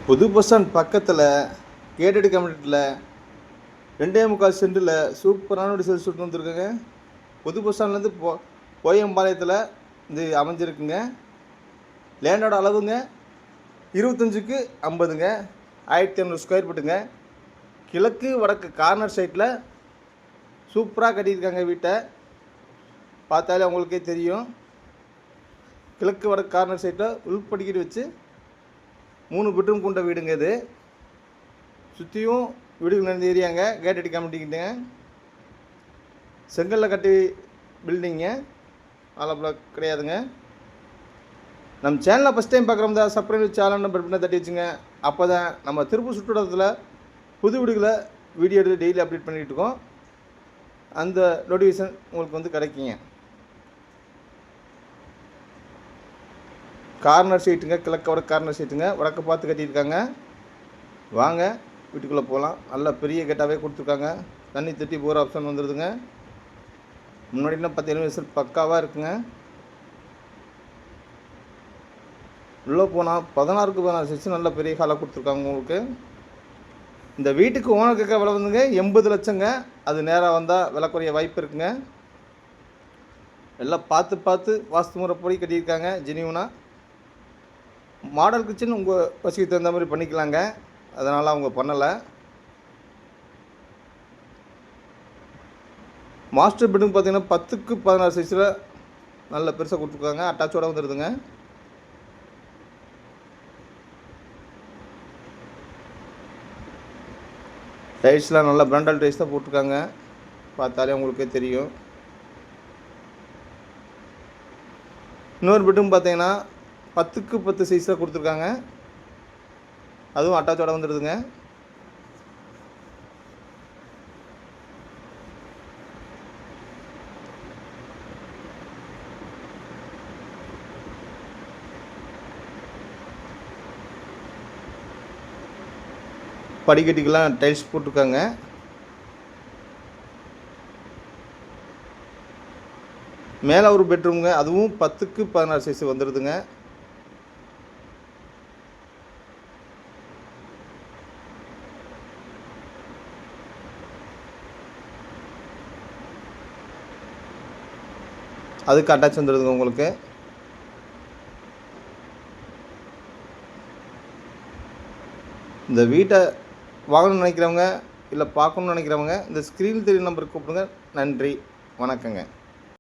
புது bus stand பக்கத்தில் gated கம்யூனிட்டியில் 2.25 சென்டில் சூப்பரான ஒரு சேல் ஷூட் வந்துருக்குங்க. புது பஸ் ஸ்டாண்ட்லேருந்து போயம்பாளையத்தில் இது அமைஞ்சிருக்குங்க. லேண்டோட அளவுங்க 25க்கு 50ங்க. 1500 ஸ்கொயர் ஃபீட்டுங்க. கிழக்கு வடக்கு கார்னர் சைட்டில் சூப்பராக கட்டியிருக்காங்க. வீட்டை பார்த்தாலே உங்களுக்கே தெரியும். கிழக்கு வடக்கு கார்னர் சைட்டில் உள்படிக்கிட்டு வச்சு 3 பெட்ரூம் கொண்ட வீடுங்க. இது சுற்றியும் வீடுகள் நிறைந்த ஏரியாங்க. கேட்டட் கம்யூனிட்டிக்கிட்டங்க. செங்கல்ல கட்டி பில்டிங்க, ஆலப்பில் கிடையாதுங்க. நம்ம சேனலில் ஃபஸ்ட் டைம் பார்க்குறோம் தான் சப்ஸ்கிரைப் சேனல் நம்பர் பின்ன தட்டி வச்சுங்க. அப்போ தான் நம்ம திருப்பூர் சுற்றுலாத்தில் புது வீடுகளை வீடியோ எடுத்து டெய்லி அப்டேட் பண்ணிகிட்டு இருக்கோம். அந்த நோட்டிஃபிகேஷன் உங்களுக்கு கிடைக்குங்க. கார்னர் சீட்டுங்க, கிழக்கு வடக்கு கார்னர் சீட்டுங்க. வடக்கு பார்த்து கட்டியிருக்காங்க. வாங்க வீட்டுக்குள்ளே போகலாம். நல்ல பெரிய கேட்டாகவே கொடுத்துருக்காங்க. தண்ணி தட்டி போகிற ஆப்ஷன் வந்துடுதுங்க. முன்னாடினா 10 வயசு பக்காவாக இருக்குங்க. உள்ளே போனால் 16க்கு 16 சைஸ் நல்ல பெரிய ஹாலாக கொடுத்துருக்காங்க உங்களுக்கு. இந்த வீட்டுக்கு ஓனர் கேட்க விலை வந்துங்க 80 லட்சங்க. அது நேராக வந்தால் விலை குறைய வாய்ப்பு இருக்குங்க. எல்லாம் பார்த்து வாஸ்து முறைப்படி கட்டியிருக்காங்க. ஜெனியூனாக மாடல் கிச்சன் உங்கள் வசதிக்கு தகுந்த மாதிரி பண்ணிக்கலாங்க. அதனால் அவங்க பண்ணலை. மாஸ்டர் பெட்ரூம் பார்த்தீங்கன்னா 10க்கு 16 சைஸில் நல்ல பெருசாக கொடுத்துருக்காங்க. அட்டாச்சோடு வந்துடுதுங்க. டைல்ஸ்லாம் நல்லா பிராண்டல் டைல்ஸ் தான் போட்டிருக்காங்க. பார்த்தாலே உங்களுக்கே தெரியும். இன்னொரு பெட்ரூம் பார்த்தீங்கன்னா 10க்கு 10 சைஸில் கொடுத்துருக்காங்க. அதுவும் அட்டாச்சோட வந்துடுதுங்க. படிக்கட்டுக்கெல்லாம் டைல்ஸ் போட்டிருக்காங்க. மேலே ஒரு பெட்ரூமுங்க. அதுவும் 10க்கு 16 சைஸ் வந்துடுதுங்க. அதுக்கு அட்டாச் வந்துடுதுங்க உங்களுக்கு. இந்த வீட்டை வாங்கணும்னு நினைக்கிறவங்க இல்லை பார்க்கணுன்னு நினைக்கிறவங்க இந்த ஸ்க்ரீன் தெரியும் நம்பருக்கு கூப்பிடுங்க. நன்றி, வணக்கங்க.